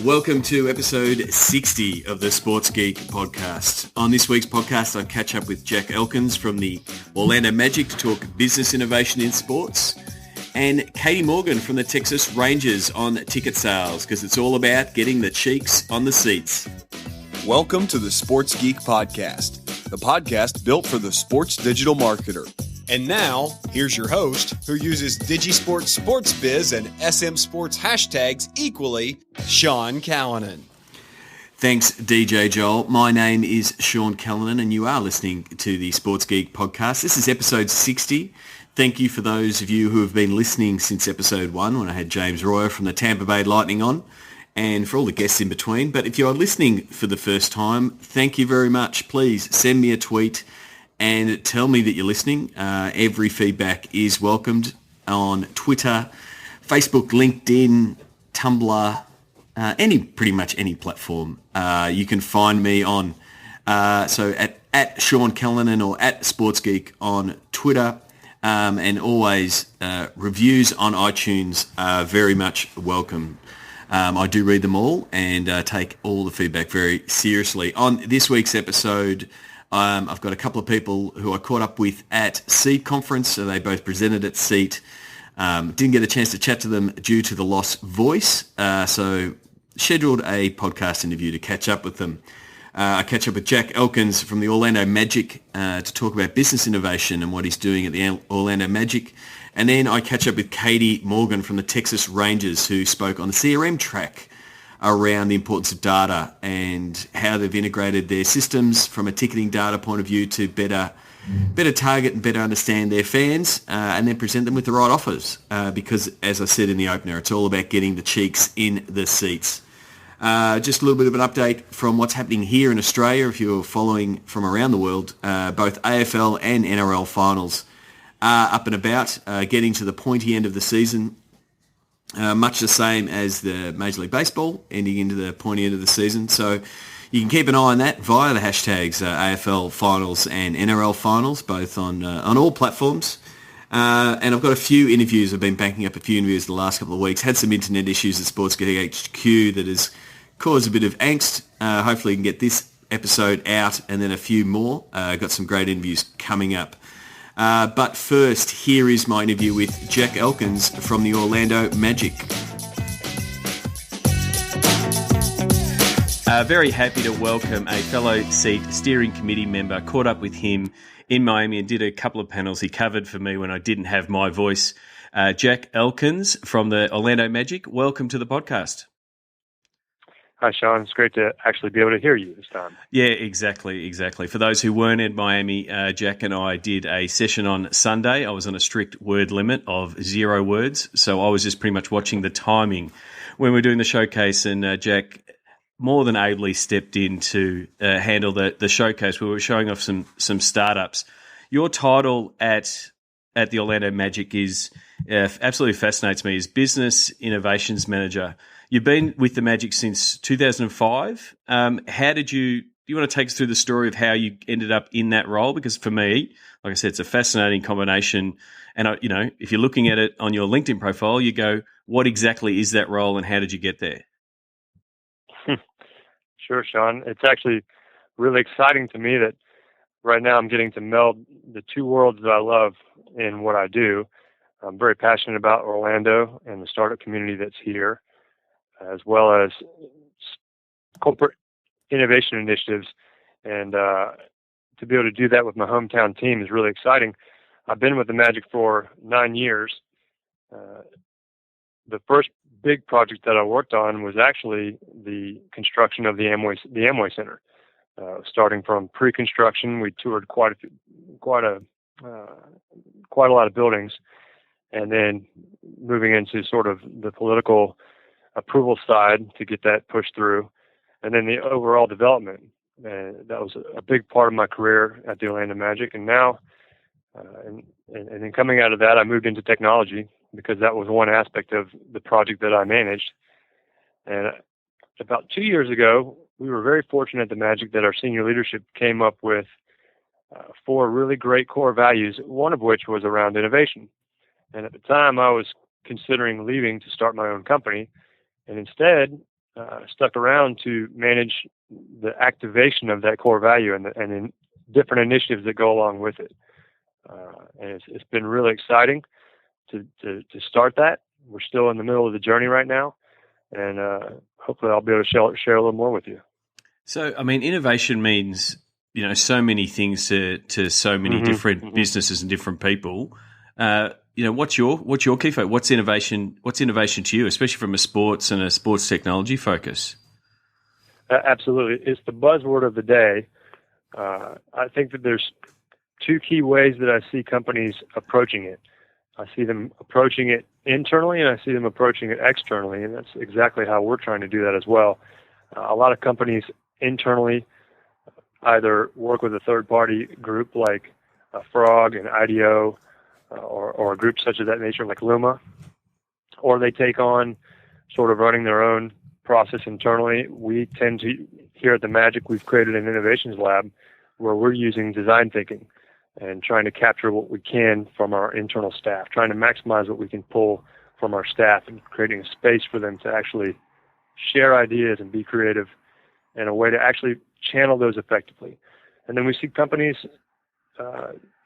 Welcome to episode 60 of the Sports Geek podcast. On this week's podcast, I catch up with Jack Elkins from the Orlando Magic to talk business innovation in sports, and Katie Morgan from the Texas Rangers on ticket sales, because it's all about getting the cheeks on the seats. Welcome to the Sports Geek podcast, the podcast built for the sports digital marketer. And now, here's your host, who uses Digisport Sports Biz and SM Sports hashtags equally, Sean Callanan. Thanks, DJ Joel. My name is Sean Callanan, and you are listening to the Sports Geek podcast. This is episode 60. Thank you for those of you who have been listening since episode 1, when I had James Royer from the Tampa Bay Lightning on, and for all the guests in between. But if you're listening for the first time, thank you very much. Please send me a tweet and tell me that you're listening. Every feedback is welcomed on Twitter, Facebook, LinkedIn, Tumblr, pretty much any platform. You can find me on so at Sean Callanan or at SportsGeek on Twitter, and always reviews on iTunes are very much welcome. I do read them all and take all the feedback very seriously. On this week's episode, I've got a couple of people who I caught up with at Seat Conference, so they both presented at Seat. Didn't get a chance to chat to them due to the lost voice, so scheduled a podcast interview to catch up with them. I catch up with Jack Elkins from the Orlando Magic to talk about business innovation and what he's doing at the Orlando Magic. And then I catch up with Katie Morgan from the Texas Rangers, who spoke on the CRM track around the importance of data and how they've integrated their systems from a ticketing data point of view to better target and better understand their fans, and then present them with the right offers. Because, as I said in the opener, it's all about getting the cheeks in the seats. Just a little bit of an update from what's happening here in Australia. If you're following from around the world, both AFL and NRL finals are up and about, getting to the pointy end of the season. Much the same as the Major League Baseball, ending into the pointy end of the season. So you can keep an eye on that via the hashtags AFL Finals and NRL Finals, both on all platforms. And I've got a few interviews. I've been banking up a few interviews the last couple of weeks. Had some internet issues at Sports Geek HQ that has caused a bit of angst. Hopefully you can get this episode out and then a few more. Got some great interviews coming up. But first, here is my interview with Jack Elkins from the Orlando Magic. Very happy to welcome a fellow Seat steering committee member. Caught up with him in Miami and did a couple of panels he covered for me when I didn't have my voice. Jack Elkins from the Orlando Magic, welcome to the podcast. Hi, Sean. It's great to actually be able to hear you this time. Yeah, exactly. For those who weren't in Miami, Jack and I did a session on Sunday. I was on a strict word limit of 0 words, so I was just pretty much watching the timing when we were doing the showcase, and Jack more than ably stepped in to handle the showcase. We were showing off some startups. Your title at the Orlando Magic is absolutely fascinates me, is Business Innovations Manager. You've been with the Magic since 2005. Do you want to take us through the story of how you ended up in that role? Because for me, like I said, it's a fascinating combination. And, if you're looking at it on your LinkedIn profile, you go, what exactly is that role and how did you get there? Sure, Sean. It's actually really exciting to me that right now I'm getting to meld the two worlds that I love in what I do. I'm very passionate about Orlando and the startup community that's here, as well as corporate innovation initiatives. And to be able to do that with my hometown team is really exciting. I've been with the Magic for 9 years. The first big project that I worked on was actually the construction of the Amway Center. Starting from pre-construction, we toured quite a lot of buildings, and then moving into sort of the political approval side to get that pushed through, and then the overall development. And that was a big part of my career at the Orlando Magic. And now, and then coming out of that, I moved into technology because that was one aspect of the project that I managed. And about 2 years ago, we were very fortunate at the Magic that our senior leadership came up with 4 really great core values, one of which was around innovation. And at the time, I was considering leaving to start my own company. And instead, stuck around to manage the activation of that core value and in different initiatives that go along with it. And it's been really exciting to start that. We're still in the middle of the journey right now, and hopefully I'll be able to share a little more with you. So, I mean, innovation means, so many things to so many different businesses and different people. What's your key focus? What's innovation to you, especially from a sports and a sports technology focus? Absolutely. It's the buzzword of the day. I think that there's two key ways that I see companies approaching it. I see them approaching it internally, and I see them approaching it externally, and that's exactly how we're trying to do that as well. A lot of companies internally either work with a third-party group like Frog and IDEO, or a group such as that nature like Luma, or they take on sort of running their own process internally. We tend to, here at the Magic, we've created an innovations lab where we're using design thinking and trying to capture what we can from our internal staff, trying to maximize what we can pull from our staff and creating a space for them to actually share ideas and be creative and a way to actually channel those effectively. And then we see companies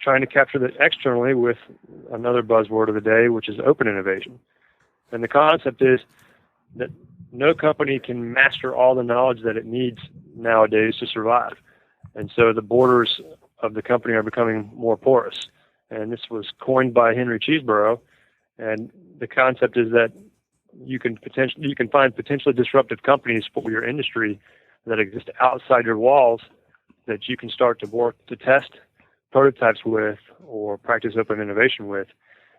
trying to capture that externally with another buzzword of the day, which is open innovation. And the concept is that no company can master all the knowledge that it needs nowadays to survive. And so the borders of the company are becoming more porous. And this was coined by Henry Cheeseborough. And the concept is that you can find potentially disruptive companies for your industry that exist outside your walls that you can start to work to test prototypes with or practice open innovation with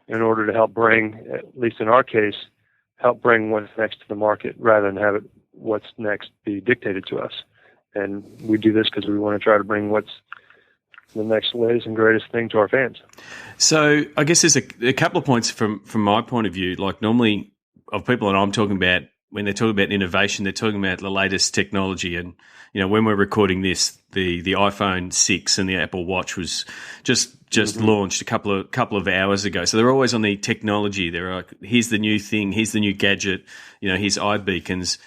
in order to help bring, at least in our case, help bring what's next to the market rather than have it what's next be dictated to us. And we do this because we want to try to bring what's the next latest and greatest thing to our fans. So I guess there's a couple of points from my point of view. Like normally of people that I'm talking about, when they're talking about innovation, they're talking about the latest technology. And, when we're recording this, the iPhone 6 and the Apple Watch was just launched a couple of hours ago. So they're always on the technology. They're like, here's the new thing, here's the new gadget, here's iBeacons.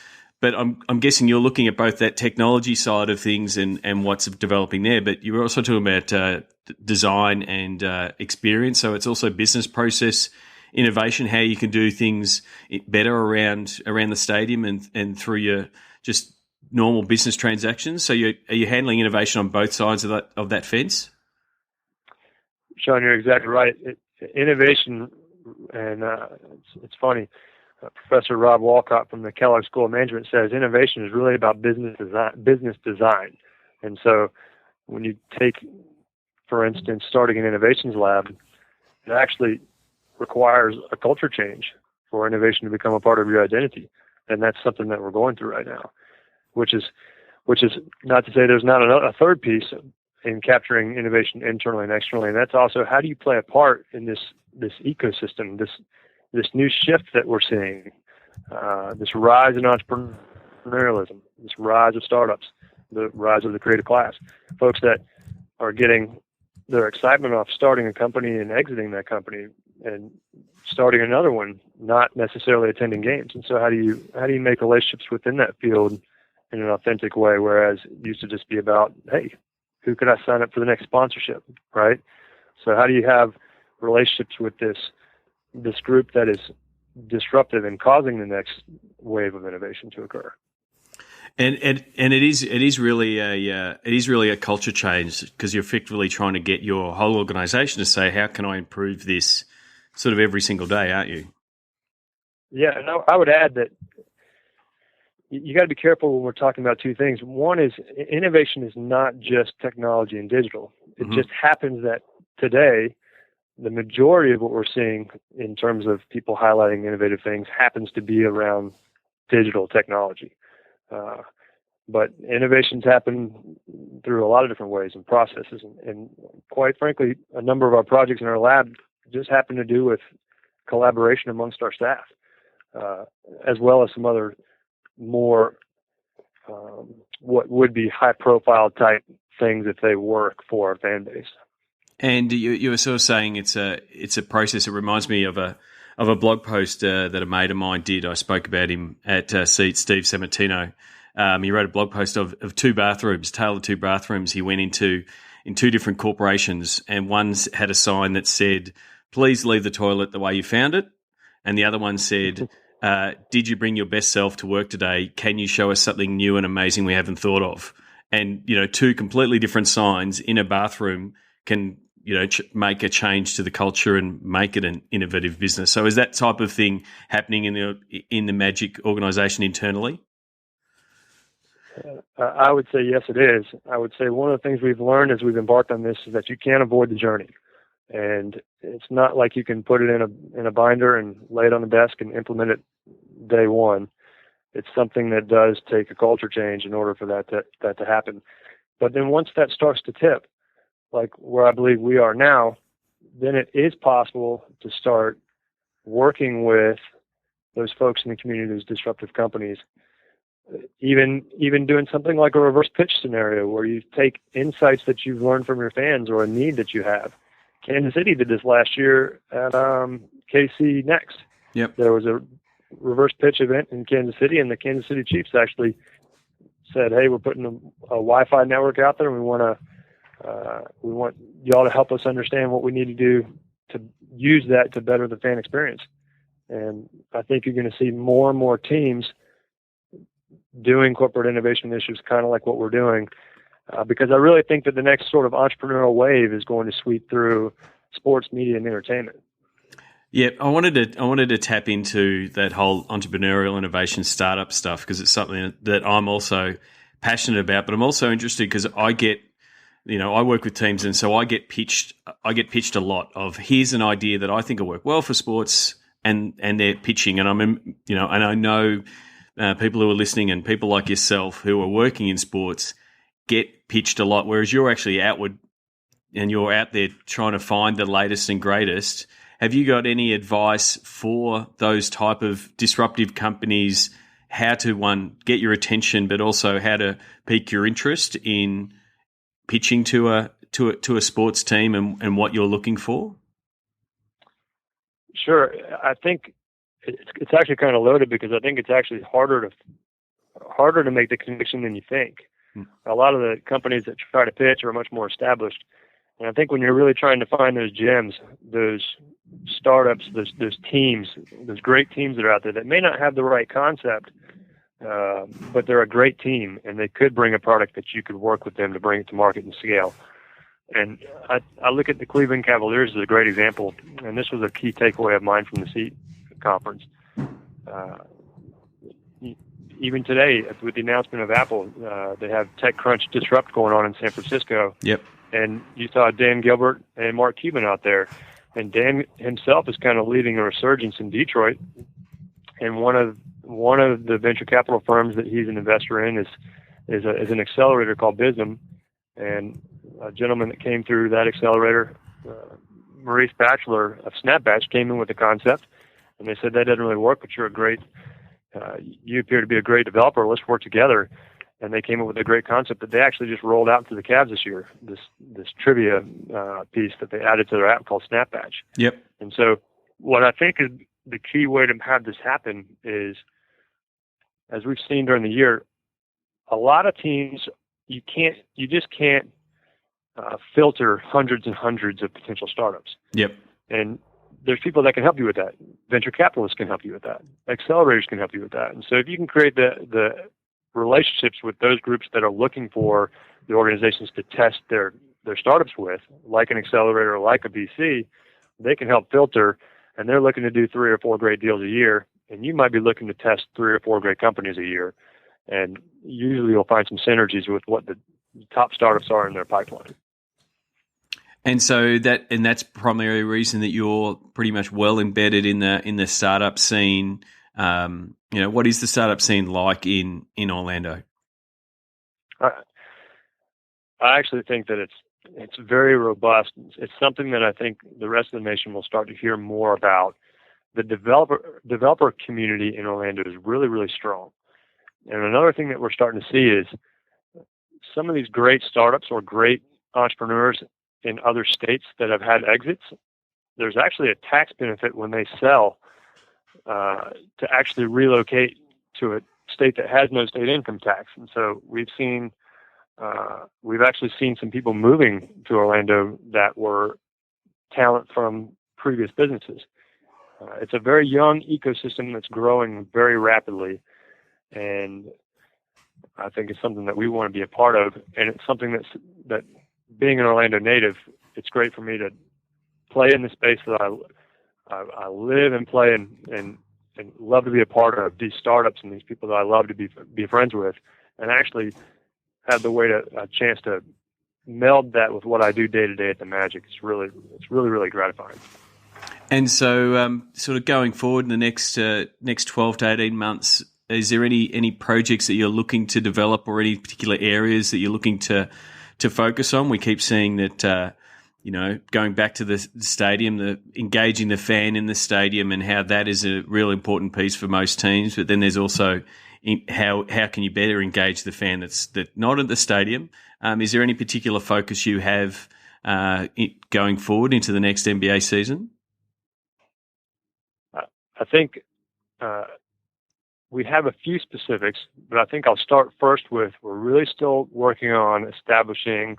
But I'm guessing you're looking at both that technology side of things and what's developing there. But you were also talking about design and experience. So it's also business process innovation, how you can do things better around the stadium and through your just normal business transactions. So are you handling innovation on both sides of that fence? Sean, you're exactly right. Innovation, and it's funny. Professor Rob Walcott from the Kellogg School of Management says innovation is really about business design. And so when you take, for instance, starting an innovations lab, it actually requires a culture change for innovation to become a part of your identity. And that's something that we're going through right now, which is not to say there's not a third piece in capturing innovation internally and externally. And that's also, how do you play a part in this ecosystem, this new shift that we're seeing, this rise in entrepreneurialism, this rise of startups, the rise of the creative class, folks that are getting their excitement off starting a company and exiting that company and starting another one, not necessarily attending games. And so how do you make relationships within that field in an authentic way, whereas it used to just be about, hey, who could I sign up for the next sponsorship, right? So how do you have relationships with this group that is disruptive and causing the next wave of innovation to occur? And it is really a culture change, because you're effectively trying to get your whole organization to say, how can I improve this sort of every single day, aren't you? Yeah, and I would add that you got to be careful when we're talking about two things. One is innovation is not just technology and digital. It just happens that today, the majority of what we're seeing in terms of people highlighting innovative things happens to be around digital technology. But innovations happen through a lot of different ways and processes. And quite frankly, a number of our projects in our lab just happen to do with collaboration amongst our staff, as well as some other more what would be high-profile type things if they work for our fan base. And you were sort of saying it's a process. It reminds me of a a blog post that a mate of mine did. I spoke about him at Steve Sammartino. He wrote a blog post of two bathrooms, tailored two bathrooms he went into in two different corporations, and one's had a sign that said, "Please leave the toilet the way you found it," and the other one said, "Did you bring your best self to work today? Can you show us something new and amazing we haven't thought of?" And two completely different signs in a bathroom can make a change to the culture and make it an innovative business. So is that type of thing happening in the Magic organization internally? I would say yes, it is. I would say one of the things we've learned as we've embarked on this is that you can't avoid the journey, and it's not like you can put it in a binder and lay it on the desk and implement it day one. It's something that does take a culture change in order for that to happen. But then once that starts to tip, like where I believe we are now, then it is possible to start working with those folks in the community, those disruptive companies, even doing something like a reverse pitch scenario where you take insights that you've learned from your fans or a need that you have. Kansas City did this last year at KC Next. Yep. There was a reverse pitch event in Kansas City, and the Kansas City Chiefs actually said, "Hey, we're putting a Wi-Fi network out there, and we want y'all to help us understand what we need to do to use that to better the fan experience." And I think you're going to see more and more teams doing corporate innovation initiatives, kind of like what we're doing, because I really think that the next sort of entrepreneurial wave is going to sweep through sports, media, and entertainment. Yeah, I wanted to tap into that whole entrepreneurial innovation startup stuff because it's something that I'm also passionate about, but I'm also interested because I get, I work with teams, and so I get pitched a lot of, here's an idea that I think will work well for sports, and they're pitching, and and I know people who are listening and people like yourself who are working in sports get pitched a lot, whereas you're actually outward and you're out there trying to find the latest and greatest. Have you got any advice for those type of disruptive companies, how to, one, get your attention, but also how to pique your interest in pitching to a sports team and what you're looking for? Sure. I think it's actually kind of loaded because I think it's actually harder to make the connection than you think. A lot of the companies that try to pitch are much more established. And I think when you're really trying to find those gems, those startups, those teams, those great teams that are out there that may not have the right concept, but they're a great team and they could bring a product that you could work with them to bring it to market and scale. And I look at the Cleveland Cavaliers as a great example, and this was a key takeaway of mine from the SEAT conference. Even today, with the announcement of Apple, they have TechCrunch Disrupt going on in San Francisco. Yep. And you saw Dan Gilbert and Mark Cuban out there. And Dan himself is kind of leading a resurgence in Detroit. And one of the venture capital firms that he's an investor in is an accelerator called Bism. And a gentleman that came through that accelerator, Maurice Batchelor of Snapbatch, came in with the concept. And they said, that doesn't really work, but you appear to be a great developer. Let's work together. And they came up with a great concept that they actually just rolled out to the Cavs this year, this trivia piece that they added to their app called Snapbatch. Yep. And so what I think is the key way to have this happen is, as we've seen during the year, a lot of teams, you just can't filter hundreds and hundreds of potential startups. Yep. And there's people that can help you with that. Venture capitalists can help you with that. Accelerators can help you with that. And so if you can create the relationships with those groups that are looking for the organizations to test their startups with, like an accelerator or like a VC, they can help filter, and they're looking to do 3 or 4 great deals a year, and you might be looking to test 3 or 4 great companies a year. And usually you'll find some synergies with what the top startups are in their pipeline. And so that's primarily the reason that you're pretty much well embedded in the startup scene. What is the startup scene like in Orlando? I actually think that it's very robust. It's something that I think the rest of the nation will start to hear more about. The developer community in Orlando is really, really strong. And another thing that we're starting to see is some of these great startups or great entrepreneurs in other states that have had exits there's actually a tax benefit when they sell to actually relocate to a state that has no state income tax. And so we've actually seen some people moving to Orlando that were talent from previous businesses. It's a very young ecosystem that's growing very rapidly, and I think it's something that we want to be a part of. And it's something that being an Orlando native, it's great for me to play in the space that I live and play and love to be a part of, these startups and these people that I love to be friends with, and actually have a chance to meld that with what I do day to day at the Magic. It's really, really gratifying. And so, sort of going forward in the next 12 to 18 months, is there any projects that you're looking to develop, or any particular areas that you're looking to focus on? We keep seeing that, going back to the stadium, engaging the fan in the stadium, and how that is a real important piece for most teams. But then there's also how can you better engage the fan that's not at the stadium? Is there any particular focus you have going forward into the next NBA season? I think we have a few specifics, but I think I'll start first with, we're really still working on establishing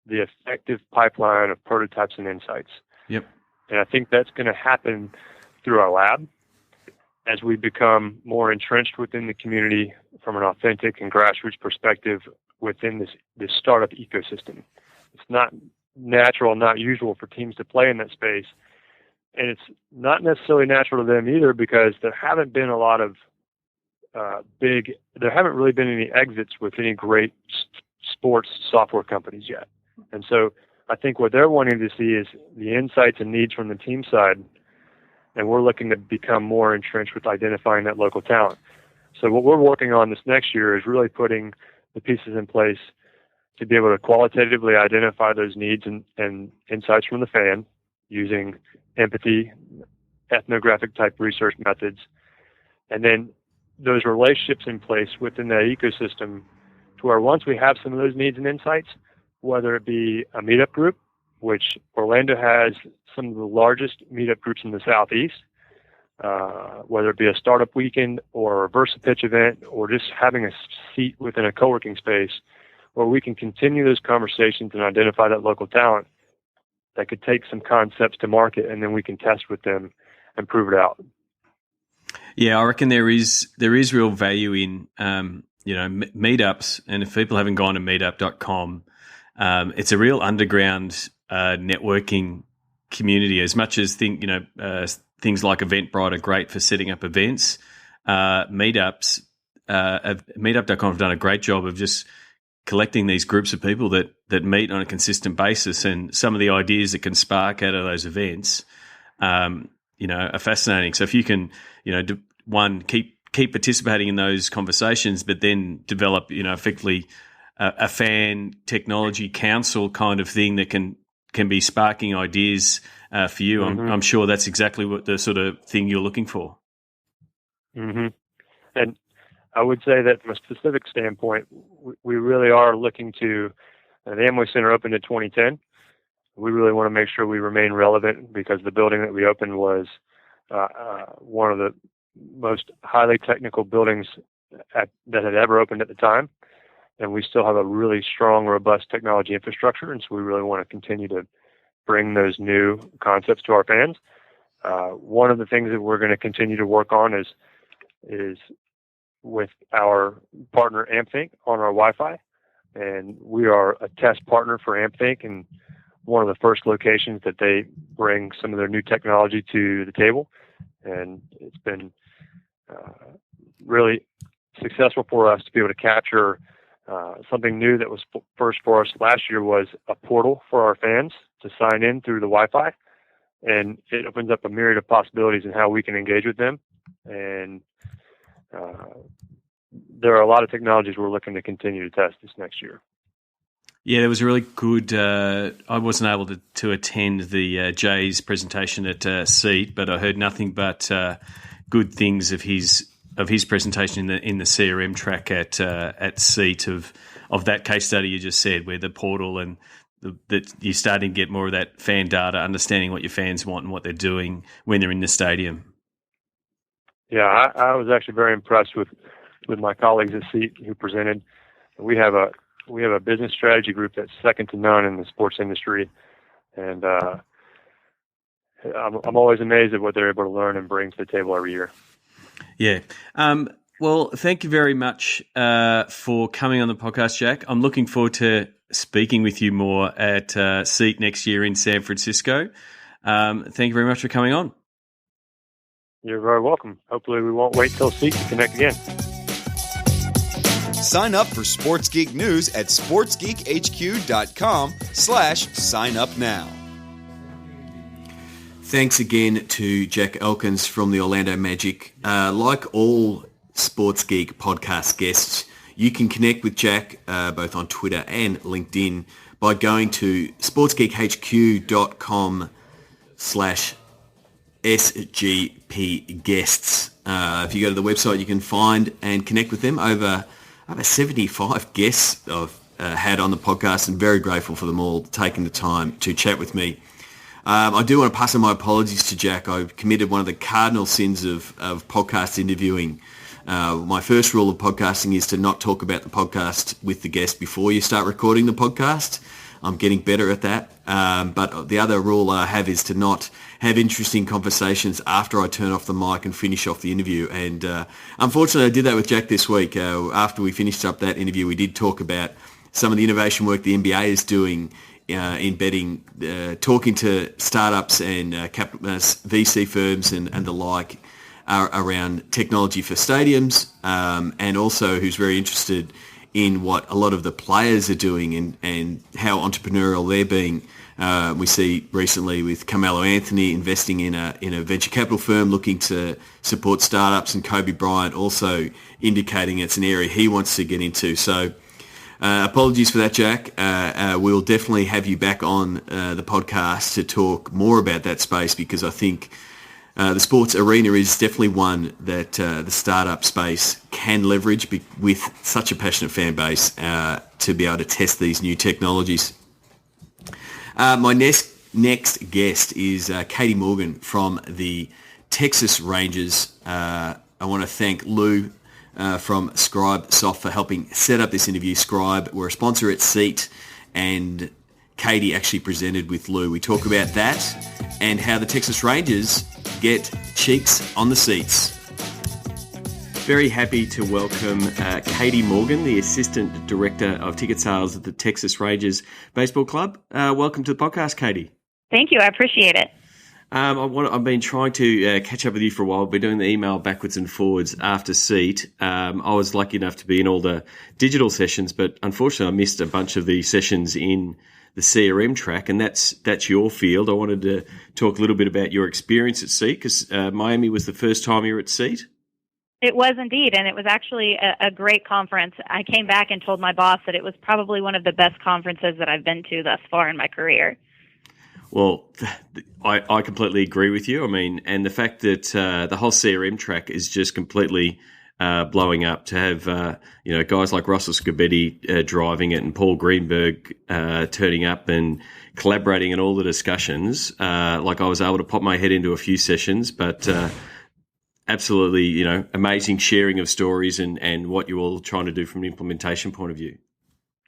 the effective pipeline of prototypes and insights. Yep. And I think that's going to happen through our lab as we become more entrenched within the community from an authentic and grassroots perspective within this startup ecosystem. It's not natural, not usual for teams to play in that space. And it's not necessarily natural to them either, because there haven't been a lot of there haven't really been any exits with any great sports software companies yet. And so I think what they're wanting to see is the insights and needs from the team side, and we're looking to become more entrenched with identifying that local talent. So what we're working on this next year is really putting the pieces in place to be able to qualitatively identify those needs and insights from the fan using empathy, ethnographic type research methods, and then those relationships in place within that ecosystem to where once we have some of those needs and insights, whether it be a meetup group, which Orlando has some of the largest meetup groups in the Southeast, whether it be a startup weekend or a Versa Pitch event, or just having a seat within a co-working space where we can continue those conversations and identify that local talent that could take some concepts to market, and then we can test with them and prove it out. Yeah, I reckon there is real value in meetups, and if people haven't gone to meetup.com, it's a real underground networking community. As much as things like Eventbrite are great for setting up events, meetups, meetup.com have done a great job of just collecting these groups of people that meet on a consistent basis, and some of the ideas that can spark out of those events, are fascinating. So if you can, keep participating in those conversations, but then develop, effectively a fan technology council kind of thing that can be sparking ideas for you. Mm-hmm. I'm sure that's exactly what the sort of thing you're looking for. Mm-hmm. And I would say that from a specific standpoint, we really are looking to, the Amway Center opened in 2010. We really want to make sure we remain relevant, because the building that we opened was one of the most highly technical buildings that had ever opened at the time. And we still have a really strong, robust technology infrastructure. And so we really want to continue to bring those new concepts to our fans. One of the things that we're going to continue to work on is with our partner AmpThink on our Wi-Fi. And we are a test partner for AmpThink, and one of the first locations that they bring some of their new technology to the table. And it's been really successful for us to be able to capture something new that was first for us last year, was a portal for our fans to sign in through the Wi-Fi. And it opens up a myriad of possibilities in how we can engage with them. And there are a lot of technologies we're looking to continue to test this next year. Yeah, there was a really good. I wasn't able to attend the Jay's presentation at SEAT, but I heard nothing but good things of his presentation in the CRM track at SEAT of that case study you just said, where the portal and that you're starting to get more of that fan data, understanding what your fans want and what they're doing when they're in the stadium. Yeah, I was actually very impressed with my colleagues at SEAT who presented. We have a business strategy group that's second to none in the sports industry, and I'm always amazed at what they're able to learn and bring to the table every year. Yeah. Well, thank you very much for coming on the podcast, Jack. I'm looking forward to speaking with you more at SEAT next year in San Francisco. Thank you very much for coming on. You're very welcome. Hopefully we won't wait till SEAT to connect again. Sign up for Sports Geek News at sportsgeekhq.com/sign up now. Thanks again to Jack Elkins from the Orlando Magic. Like all Sports Geek podcast guests, you can connect with Jack both on Twitter and LinkedIn by going to sportsgeekhq.com/SGP guests. If you go to the website, you can find and connect with them. Over 75 guests I've had on the podcast, and very grateful for them all taking the time to chat with me. I do want to pass on my apologies to Jack. I committed one of the cardinal sins of podcast interviewing. My first rule of podcasting is to not talk about the podcast with the guest before you start recording the podcast. I'm getting better at that. But the other rule I have is to not have interesting conversations after I turn off the mic and finish off the interview. And unfortunately, I did that with Jack this week. After we finished up that interview, we did talk about some of the innovation work the NBA is doing in betting, talking to startups and VC firms and the like around technology for stadiums, and also who's very interested in what a lot of the players are doing and how entrepreneurial they're being. We see recently with Carmelo Anthony investing in a venture capital firm looking to support startups, and Kobe Bryant also indicating it's an area he wants to get into. So apologies for that, Jack. We'll definitely have you back on the podcast to talk more about that space, because I think the sports arena is definitely one that the startup space can leverage with such a passionate fan base to be able to test these new technologies. My next guest is Katie Morgan from the Texas Rangers. I want to thank Lou from Scribe Soft for helping set up this interview. Scribe, we're a sponsor at SEAT, and Katie actually presented with Lou. We talk about that and how the Texas Rangers get cheeks on the seats. Very happy to welcome Katie Morgan, the Assistant Director of Ticket Sales at the Texas Rangers Baseball Club. Welcome to the podcast, Katie. Thank you. I appreciate it. I've been trying to catch up with you for a while. I've been doing the email backwards and forwards after SEAT. I was lucky enough to be in all the digital sessions, but unfortunately I missed a bunch of the sessions in the CRM track, and that's your field. I wanted to talk a little bit about your experience at SEAT, because Miami was the first time you were at SEAT. It was indeed, and it was actually a great conference. I came back and told my boss that it was probably one of the best conferences that I've been to thus far in my career. Well, I completely agree with you. I mean, and the fact that the whole CRM track is just completely blowing up, to have guys like Russell Scabetti driving it, and Paul Greenberg turning up and collaborating in all the discussions. Like, I was able to pop my head into a few sessions, but absolutely, amazing sharing of stories and what you're all trying to do from an implementation point of view.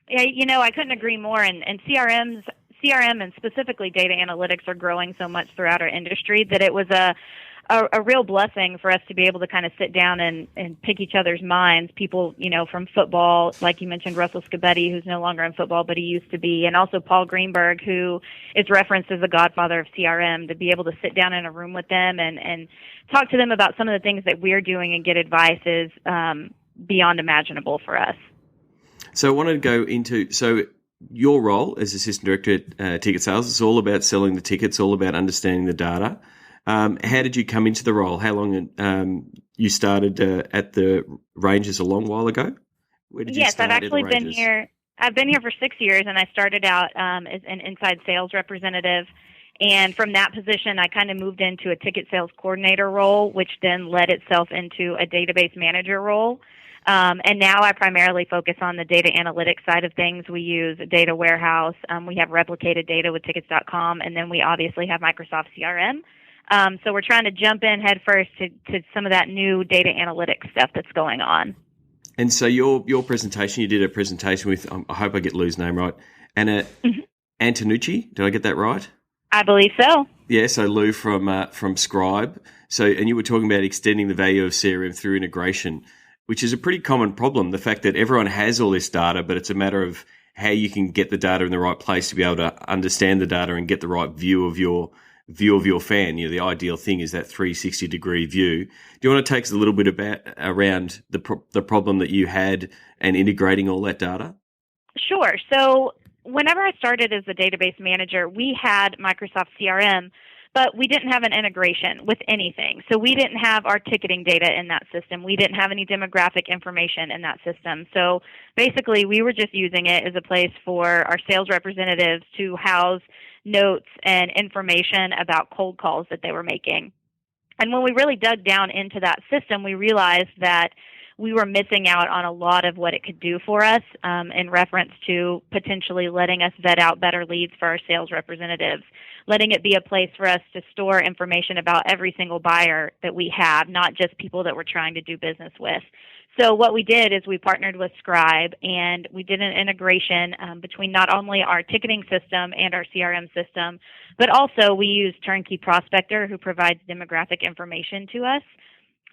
Yeah, I couldn't agree more. And CRM and specifically data analytics are growing so much throughout our industry that it was a real blessing for us to be able to kind of sit down and pick each other's minds. People, from football, like you mentioned, Russell Scabetti, who's no longer in football, but he used to be, and also Paul Greenberg, who is referenced as the godfather of CRM, to be able to sit down in a room with them and talk to them about some of the things that we're doing and get advice is beyond imaginable for us. So I wanted to go into, your role as Assistant Director at Ticket Sales is all about selling the tickets, all about understanding the data. How did you come into the role? How long you started at the Rangers a long while ago? Where did you start? Yes, I've actually been here. I've been here for 6 years, and I started out as an inside sales representative. And from that position, I kind of moved into a ticket sales coordinator role, which then led itself into a database manager role. And now I primarily focus on the data analytics side of things. We use a data warehouse. We have replicated data with tickets.com, and then we obviously have Microsoft CRM. So we're trying to jump in head first to some of that new data analytics stuff that's going on. And so your presentation, you did a presentation with, I hope I get Lou's name right, Anna Antonucci. Did I get that right? I believe so. Yeah, so Lou from Scribe. So, and you were talking about extending the value of CRM through integration, which is a pretty common problem. The fact that everyone has all this data, but it's a matter of how you can get the data in the right place to be able to understand the data and get the right view of your fan. You know, the ideal thing is that 360-degree view. Do you want to take us a little bit around the problem that you had and integrating all that data? Sure. So whenever I started as a database manager, we had Microsoft CRM, but we didn't have an integration with anything. So we didn't have our ticketing data in that system. We didn't have any demographic information in that system. So basically, we were just using it as a place for our sales representatives to house notes and information about cold calls that they were making. And when we really dug down into that system, we realized that we were missing out on a lot of what it could do for us in reference to potentially letting us vet out better leads for our sales representatives, letting it be a place for us to store information about every single buyer that we have, not just people that we're trying to do business with. So what we did is we partnered with Scribe, and we did an integration between not only our ticketing system and our CRM system, but also we used Turnkey Prospector, who provides demographic information to us.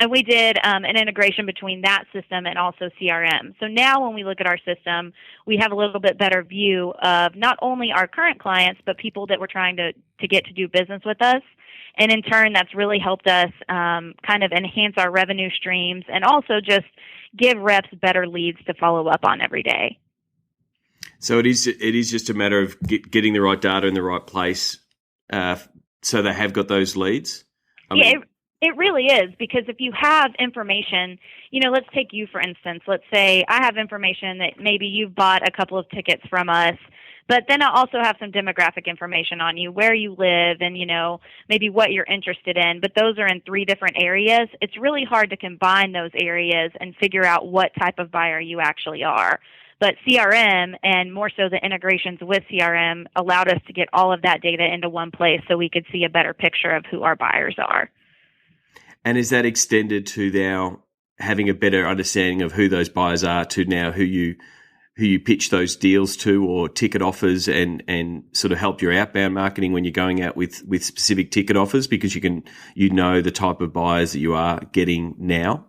And we did an integration between that system and also CRM. So now when we look at our system, we have a little bit better view of not only our current clients, but people that we're trying to get to do business with us. And in turn, that's really helped us kind of enhance our revenue streams and also just give reps better leads to follow up on every day. So it is just a matter of getting the right data in the right place so they have got those leads? It really is, because if you have information, you know, let's take you, for instance. Let's say I have information that maybe you've bought a couple of tickets from us, but then I also have some demographic information on you, where you live and, you know, maybe what you're interested in, but those are in 3 different areas. It's really hard to combine those areas and figure out what type of buyer you actually are. But CRM, and more so the integrations with CRM, allowed us to get all of that data into one place so we could see a better picture of who our buyers are. And is that extended to now having a better understanding of who those buyers are to now who you pitch those deals to or ticket offers and sort of help your outbound marketing when you're going out with specific ticket offers, because you know the type of buyers that you are getting now?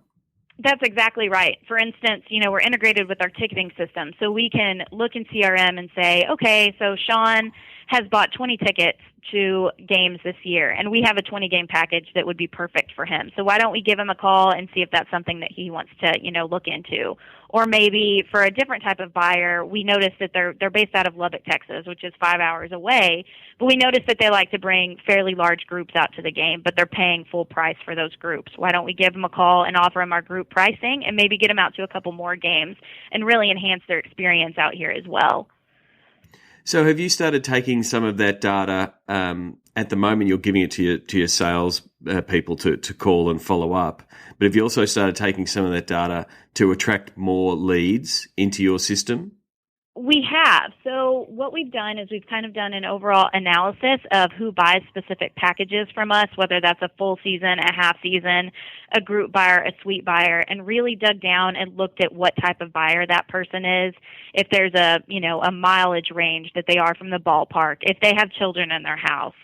That's exactly right. For instance, you know, we're integrated with our ticketing system, so we can look in CRM and say, okay, so Sean has bought 20 tickets to games this year, and we have a 20-game package that would be perfect for him. So why don't we give him a call and see if that's something that he wants to, you know, look into? Or maybe for a different type of buyer, we notice that they're based out of Lubbock, Texas, which is 5 hours away, but we notice that they like to bring fairly large groups out to the game, but they're paying full price for those groups. Why don't we give them a call and offer them our group pricing and maybe get them out to a couple more games and really enhance their experience out here as well? So have you started taking some of that data? At the moment, you're giving it to your sales people to call and follow up. But have you also started taking some of that data to attract more leads into your system? We have. So what we've done is we've kind of done an overall analysis of who buys specific packages from us, whether that's a full season, a half season, a group buyer, a suite buyer, and really dug down and looked at what type of buyer that person is, if there's a mileage range that they are from the ballpark, if they have children in their house.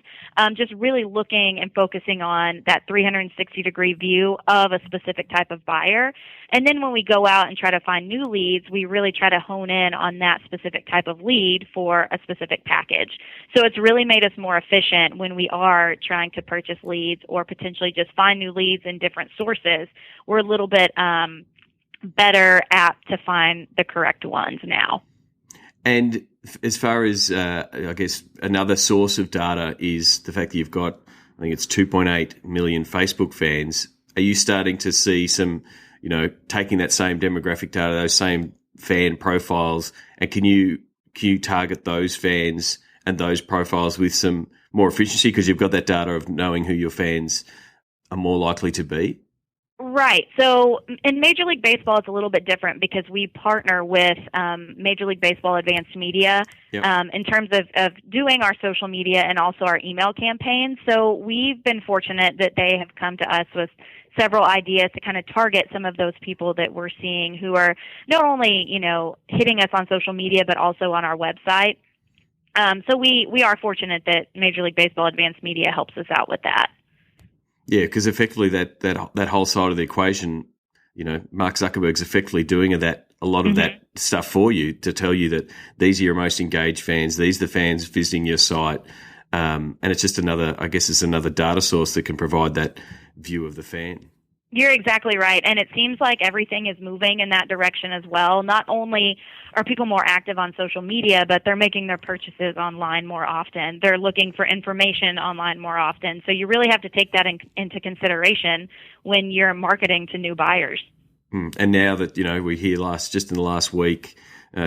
Just really looking and focusing on that 360-degree view of a specific type of buyer. And then when we go out and try to find new leads, we really try to hone in on that specific type of lead for a specific package. So it's really made us more efficient when we are trying to purchase leads or potentially just find new leads in different sources. We're a little bit better apt to find the correct ones now. And as far as, I guess, another source of data is the fact that you've got, I think it's 2.8 million Facebook fans. Are you starting to see some, taking that same demographic data, those same fan profiles, and can you target those fans and those profiles with some more efficiency because you've got that data of knowing who your fans are more likely to be? Right. So in Major League Baseball, it's a little bit different because we partner with Major League Baseball Advanced Media in terms of doing our social media and also our email campaigns. So we've been fortunate that they have come to us with several ideas to kind of target some of those people that we're seeing who are not only, hitting us on social media, but also on our website. So we are fortunate that Major League Baseball Advanced Media helps us out with that. Yeah, because effectively that whole side of the equation, Mark Zuckerberg's effectively doing a lot of that stuff for you to tell you that these are your most engaged fans, these are the fans visiting your site, and it's just another data source that can provide that view of the fan. You're exactly right. And it seems like everything is moving in that direction as well. Not only are people more active on social media, but they're making their purchases online more often. They're looking for information online more often. So you really have to take that into consideration when you're marketing to new buyers. And now that, we hear just in the last week,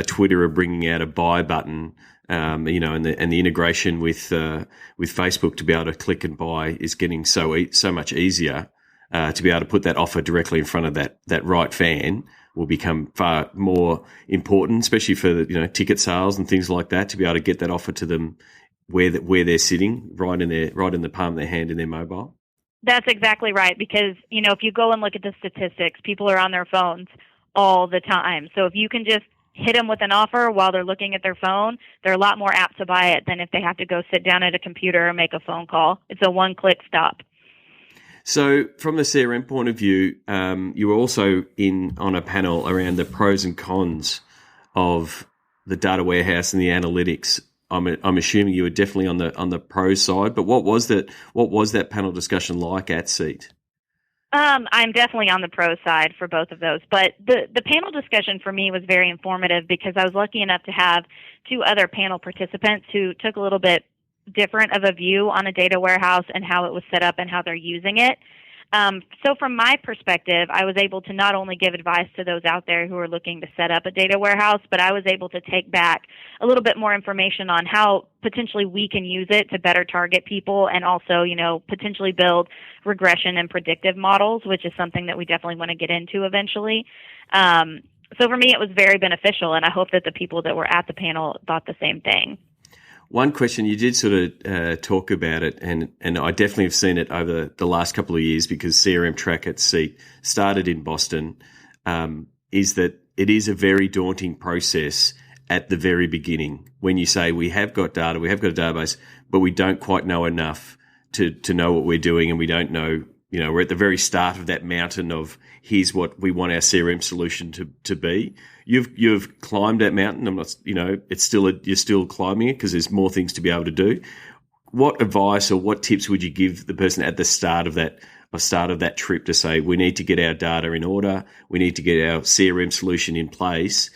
Twitter are bringing out a buy button, and the integration with Facebook to be able to click and buy is getting so much easier. To be able to put that offer directly in front of that right fan will become far more important, especially for the, ticket sales and things like that. To be able to get that offer to them where they're sitting, right in the palm of their hand in their mobile. That's exactly right. Because if you go and look at the statistics, people are on their phones all the time. So if you can just hit them with an offer while they're looking at their phone, they're a lot more apt to buy it than if they have to go sit down at a computer and make a phone call. It's a one-click stop. So from the CRM point of view, you were also on a panel around the pros and cons of the data warehouse and the analytics. I'm assuming you were definitely on the pro side, but what was that panel discussion like at SEAT? I'm definitely on the pro side for both of those, but the panel discussion for me was very informative because I was lucky enough to have two other panel participants who took a little bit different of a view on a data warehouse and how it was set up and how they're using it. So from my perspective, I was able to not only give advice to those out there who are looking to set up a data warehouse, but I was able to take back a little bit more information on how potentially we can use it to better target people and also, potentially build regression and predictive models, which is something that we definitely want to get into eventually. So for me, it was very beneficial, and I hope that the people that were at the panel thought the same thing. One question, you did sort of talk about it, and I definitely have seen it over the last couple of years because CRM Track at SEAT started in Boston, is that it is a very daunting process at the very beginning when you say we have got data, we have got a database, but we don't quite know enough to know what we're doing, and we don't know, we're at the very start of that mountain of here's what we want our CRM solution to be. You've climbed that mountain. I'm not, you're still climbing it because there's more things to be able to do. What advice or what tips would you give the person at the start of that trip to say we need to get our data in order, we need to get our CRM solution in place?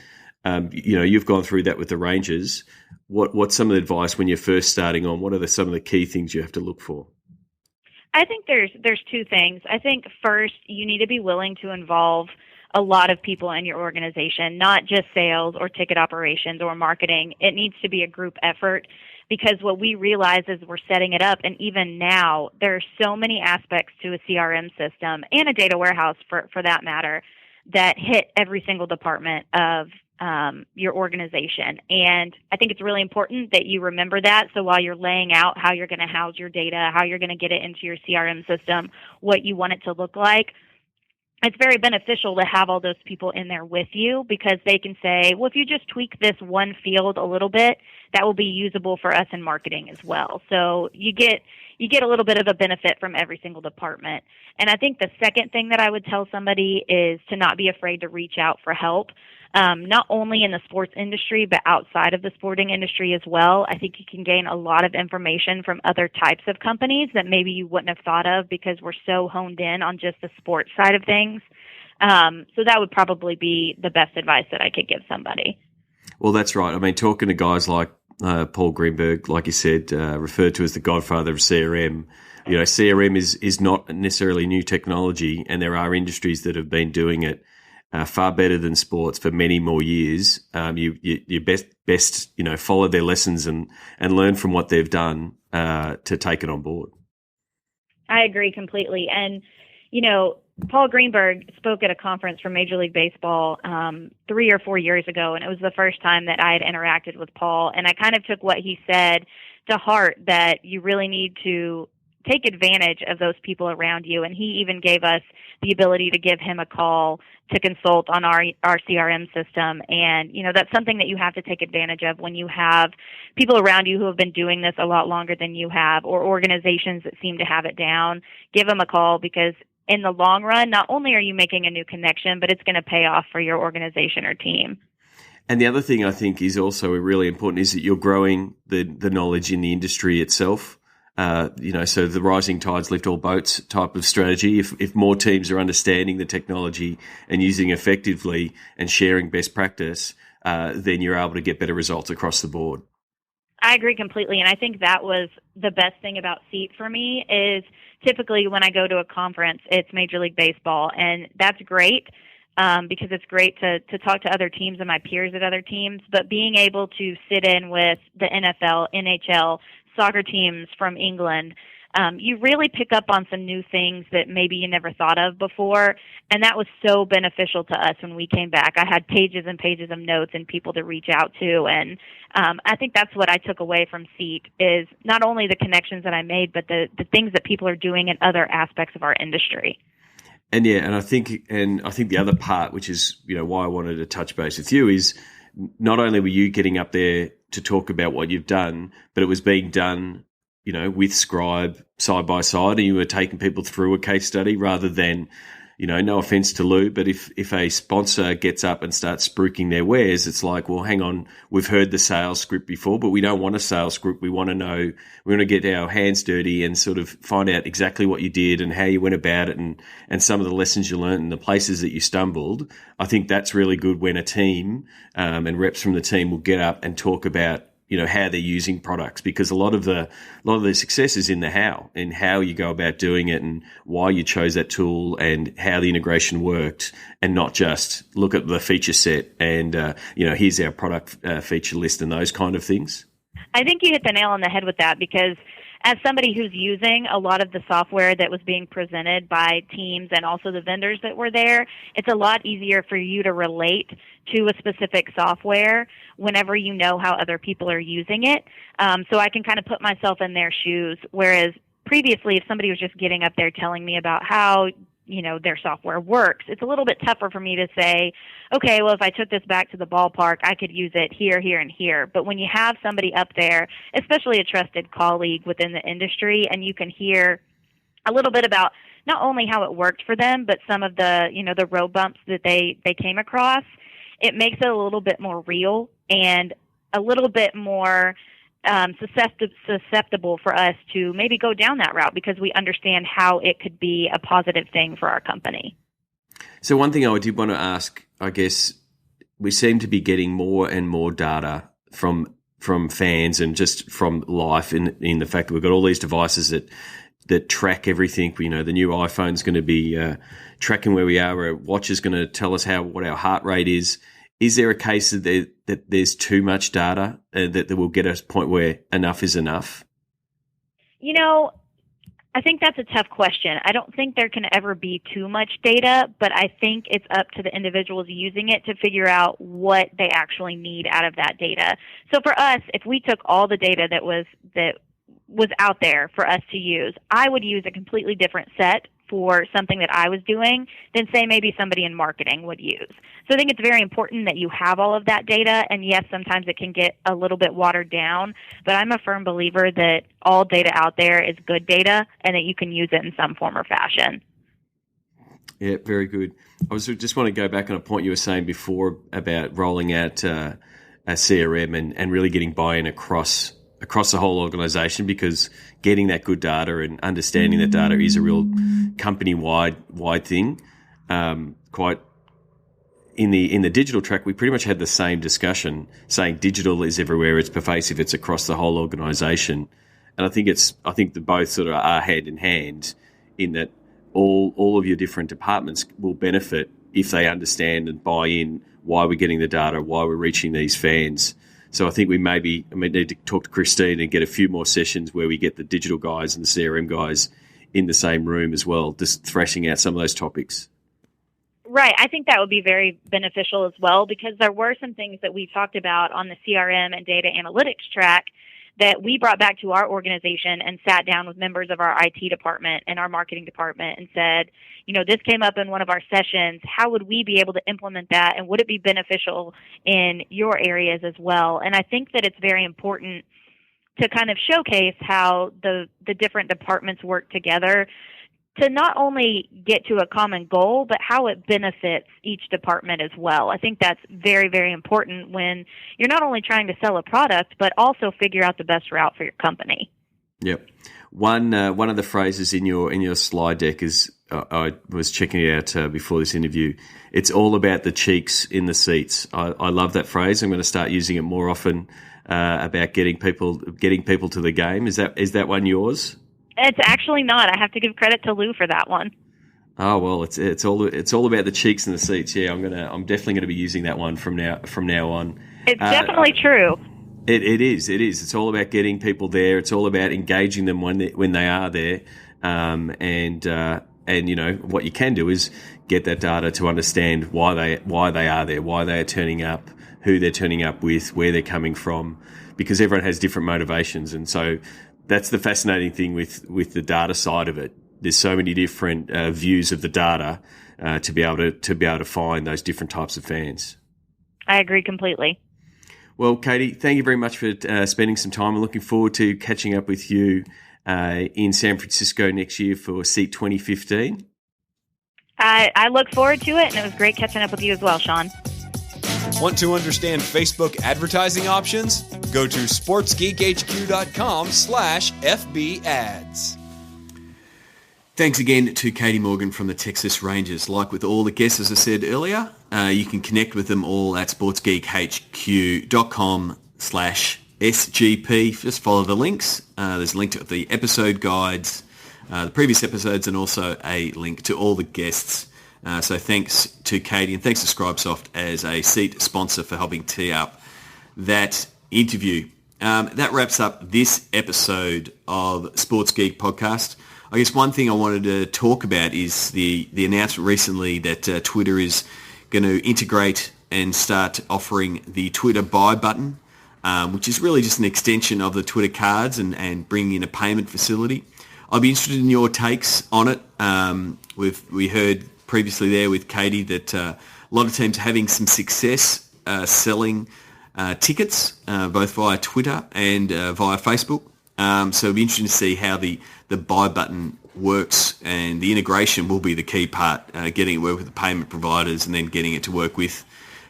You've gone through that with the Rangers. What's some of the advice when you're first starting on? What are some of the key things you have to look for? I think there's two things. I think first, you need to be willing to involve a lot of people in your organization, not just sales or ticket operations or marketing. It needs to be a group effort because what we realize is we're setting it up, and even now, there are so many aspects to a CRM system and a data warehouse for that matter that hit every single department of your organization. And I think it's really important that you remember that. So while you're laying out how you're going to house your data, how you're going to get it into your CRM system, what you want it to look like, it's very beneficial to have all those people in there with you because they can say, well, if you just tweak this one field a little bit, that will be usable for us in marketing as well. So you get a little bit of a benefit from every single department. And I think the second thing that I would tell somebody is to not be afraid to reach out for help. Not only in the sports industry, but outside of the sporting industry as well. I think you can gain a lot of information from other types of companies that maybe you wouldn't have thought of because we're so honed in on just the sports side of things. So that would probably be the best advice that I could give somebody. Well, that's right. I mean, talking to guys like Paul Greenberg, like you said, referred to as the godfather of CRM, CRM is not necessarily new technology, and there are industries that have been doing it far better than sports for many more years. You best follow their lessons and learn from what they've done to take it on board. I agree completely. And, Paul Greenberg spoke at a conference for Major League Baseball 3 or 4 years ago, and it was the first time that I had interacted with Paul. And I kind of took what he said to heart, that you really need to take advantage of those people around you. And he even gave us the ability to give him a call to consult on our CRM system. And, that's something that you have to take advantage of when you have people around you who have been doing this a lot longer than you have, or organizations that seem to have it down. Give them a call, because in the long run, not only are you making a new connection, but it's going to pay off for your organization or team. And the other thing I think is also really important is that you're growing the knowledge in the industry itself. So the rising tides lift all boats type of strategy. If more teams are understanding the technology and using it effectively and sharing best practice, then you're able to get better results across the board. I agree completely. And I think that was the best thing about SEAT for me is typically when I go to a conference, it's Major League Baseball. And that's great because it's great to talk to other teams and my peers at other teams. But being able to sit in with the NFL, NHL, soccer teams from England, you really pick up on some new things that maybe you never thought of before. And that was so beneficial to us when we came back. I had pages and pages of notes and people to reach out to. And I think that's what I took away from SEAT is not only the connections that I made, but the things that people are doing in other aspects of our industry. And I think the other part, which is, why I wanted to touch base with you, is not only were you getting up there to talk about what you've done, but it was being done, with Scribe side by side, and you were taking people through a case study rather than, no offense to Lou, but if a sponsor gets up and starts spruiking their wares, it's like, well, hang on, we've heard the sales script before, but we don't want a sales script. We want to get our hands dirty and sort of find out exactly what you did and how you went about it and some of the lessons you learned and the places that you stumbled. I think that's really good when a team and reps from the team will get up and talk about how they're using products, because a lot of the success is in the how, and how you go about doing it and why you chose that tool and how the integration worked, and not just look at the feature set and, here's our product feature list and those kind of things. I think you hit the nail on the head with that, because as somebody who's using a lot of the software that was being presented by teams and also the vendors that were there, it's a lot easier for you to relate to a specific software whenever you know how other people are using it. So I can kind of put myself in their shoes, whereas previously if somebody was just getting up there telling me about how their software works, it's a little bit tougher for me to say, okay, well, if I took this back to the ballpark, I could use it here, here, and here. But when you have somebody up there, especially a trusted colleague within the industry, and you can hear a little bit about not only how it worked for them, but some of the, the road bumps that they came across, it makes it a little bit more real and a little bit more susceptible for us to maybe go down that route, because we understand how it could be a positive thing for our company. So one thing I did want to ask, I guess we seem to be getting more and more data from fans and just from life in the fact that we've got all these devices that track everything. The new iPhone's going to be tracking where we are. Our watch is going to tell us what our heart rate is. Is there a case that there's too much data that will get us to a point where enough is enough? I think that's a tough question. I don't think there can ever be too much data, but I think it's up to the individuals using it to figure out what they actually need out of that data. So for us, if we took all the data that was out there for us to use, I would use a completely different set for something that I was doing than, say, maybe somebody in marketing would use. So I think it's very important that you have all of that data, and yes, sometimes it can get a little bit watered down, but I'm a firm believer that all data out there is good data and that you can use it in some form or fashion. Yeah, very good. I just want to go back on a point you were saying before about rolling out a CRM and really getting buy-in across the whole organization, because getting that good data and understanding that data is a real company-wide thing. Quite in the digital track, we pretty much had the same discussion, saying digital is everywhere, it's pervasive, it's across the whole organization. And I think the both sort of are hand in hand in that all of your different departments will benefit if they understand and buy in why we're getting the data, why we're reaching these fans. So I think we need to talk to Christine and get a few more sessions where we get the digital guys and the CRM guys in the same room as well, just thrashing out some of those topics. Right. I think that would be very beneficial as well, because there were some things that we talked about on the CRM and data analytics track that we brought back to our organization and sat down with members of our IT department and our marketing department and said, this came up in one of our sessions. How would we be able to implement that? And would it be beneficial in your areas as well? And I think that it's very important to kind of showcase how the different departments work together to not only get to a common goal, but how it benefits each department as well. I think that's very, very important when you're not only trying to sell a product, but also figure out the best route for your company. Yep. One of the phrases in your slide deck is, I was checking it out before this interview, it's all about the cheeks in the seats. I love that phrase. I'm going to start using it more often about getting people to the game. Is that one yours? It's actually not. I have to give credit to Lou for that one. Oh well, it's all about the cheeks and the seats. Yeah, I'm definitely gonna be using that one from now on. It's definitely true. It is. It's all about getting people there. It's all about engaging them when they are there. And what you can do is get that data to understand why they are there, why they are turning up, who they're turning up with, where they're coming from, because everyone has different motivations, and so. That's the fascinating thing with the data side of it. There's so many different views of the data to be able to find those different types of fans. I agree completely. Well, Katie, thank you very much for spending some time. I'm looking forward to catching up with you in San Francisco next year for SEAT 2015. I look forward to it, and it was great catching up with you as well, Sean. Want to understand Facebook advertising options? Go to sportsgeekhq.com/FB ads. Thanks again to Katie Morgan from the Texas Rangers. Like with all the guests, as I said earlier, you can connect with them all at sportsgeekhq.com/SGP. Just follow the links. There's a link to the episode guides, the previous episodes, and also a link to all the guests. So thanks to Katie, and thanks to Scribesoft as a seat sponsor for helping tee up that interview. That wraps up this episode of Sports Geek Podcast. I guess one thing I wanted to talk about is the announcement recently that Twitter is going to integrate and start offering the Twitter buy button, which is really just an extension of the Twitter cards and bringing in a payment facility. I'd be interested in your takes on it. We heard previously there with Katie that a lot of teams are having some success selling tickets, both via Twitter and via Facebook. So it'll be interesting to see how the buy button works, and the integration will be the key part, getting it to work with the payment providers and then getting it to work with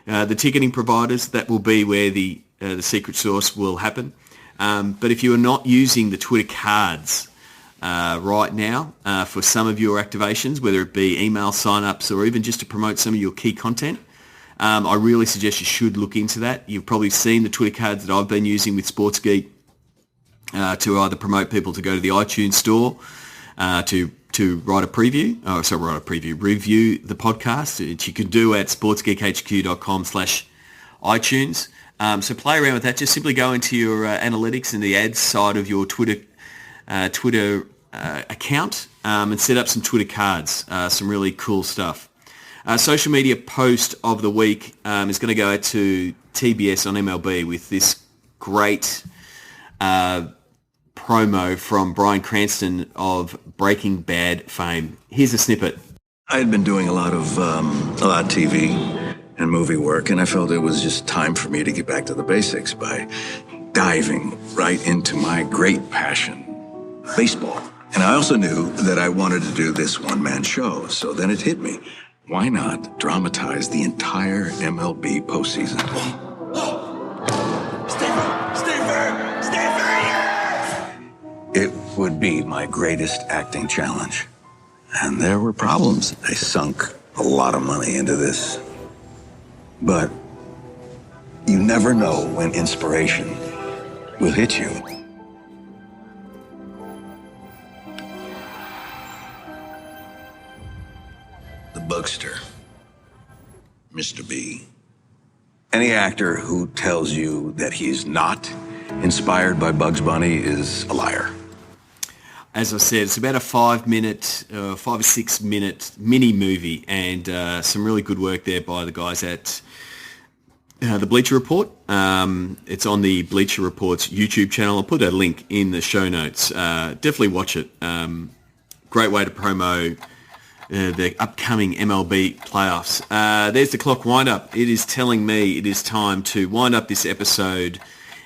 the ticketing providers. That will be where the secret sauce will happen. But if you are not using the Twitter cards right now for some of your activations, whether it be email sign-ups or even just to promote some of your key content, I really suggest you should look into that. You've probably seen the Twitter cards that I've been using with Sports Geek to either promote people to go to the iTunes store to review the podcast, which you can do at sportsgeekhq.com/iTunes. So play around with that. Just simply go into your analytics and the ads side of your Twitter account and set up some Twitter cards, some really cool stuff. Social media post of the week is going to go out to TBS on MLB with this great promo from Bryan Cranston of Breaking Bad fame. Here's a snippet. I had been doing a lot of TV and movie work, and I felt it was just time for me to get back to the basics by diving right into my great passion, baseball. And I also knew that I wanted to do this one-man show, so then it hit me. Why not dramatize the entire MLB postseason? It would be my greatest acting challenge. And there were problems. I sunk a lot of money into this. But you never know when inspiration will hit you. The Bugster, Mr. B. Any actor who tells you that he's not inspired by Bugs Bunny is a liar. as I said, it's about a 5 or 6 minute mini movie, and some really good work there by the guys at the Bleacher Report. It's on the Bleacher Report's YouTube channel. I'll put a link in the show notes. Definitely watch it. Great way to promo the upcoming MLB playoffs. There's the clock wind up. It is telling me it is time to wind up this episode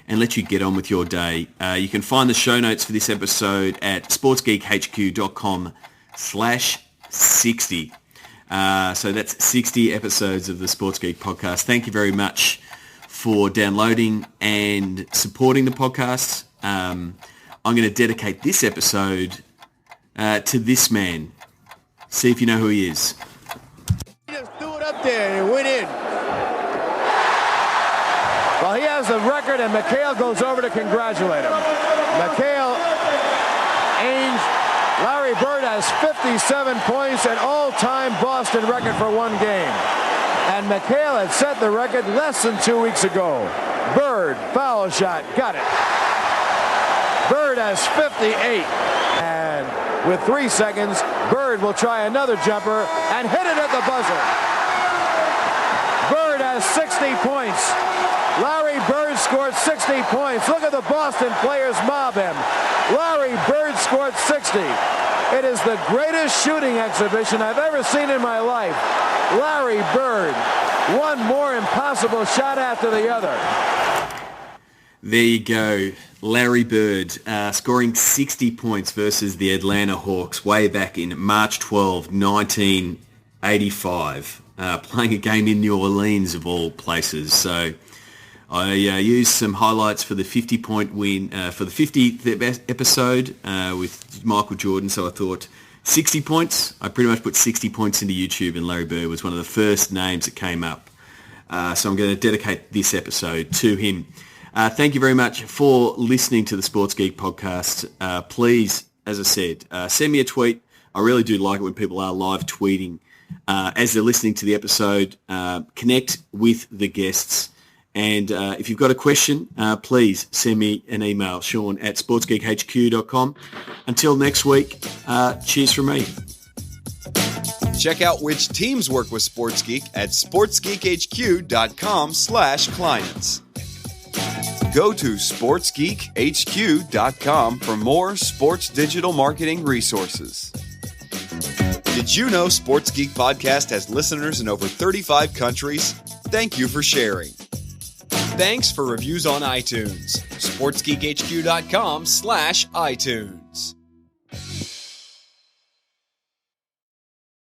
and let you get on with your day. You can find the show notes for this episode at sportsgeekhq.com/60. So that's 60 episodes of the Sports Geek podcast. Thank you very much for downloading and supporting the podcast. I'm going to dedicate this episode to this man. See if you know who he is. He just threw it up there and it went in. Well, he has the record, and McHale goes over to congratulate him. McHale, Ainge, Larry Bird has 57 points, an all-time Boston record for one game. And McHale had set the record less than 2 weeks ago. Bird, foul shot, got it. Bird has 58. And with 3 seconds, Bird will try another jumper and hit it at the buzzer. Bird has 60 points. Larry Bird scored 60 points. Look at the Boston players mob him. Larry Bird scored 60. It is the greatest shooting exhibition I've ever seen in my life. Larry Bird, one more impossible shot after the other. There you go. Larry Bird scoring 60 points versus the Atlanta Hawks way back in March 12, 1985, playing a game in New Orleans of all places. So I used some highlights for the 50-point win for the 50th episode with Michael Jordan. So I thought 60 points. I pretty much put 60 points into YouTube, and Larry Bird was one of the first names that came up. So I'm going to dedicate this episode to him. Thank you very much for listening to the Sports Geek podcast. Please, as I said, send me a tweet. I really do like it when people are live tweeting as they're listening to the episode. Connect with the guests. And if you've got a question, please send me an email, Sean at sportsgeekhq.com. Until next week, cheers from me. Check out which teams work with Sports Geek at sportsgeekhq.com/clients. Go to sportsgeekhq.com for more sports digital marketing resources. Did you know Sports Geek Podcast has listeners in over 35 countries? Thank you for sharing. Thanks for reviews on iTunes. sportsgeekhq.com/iTunes.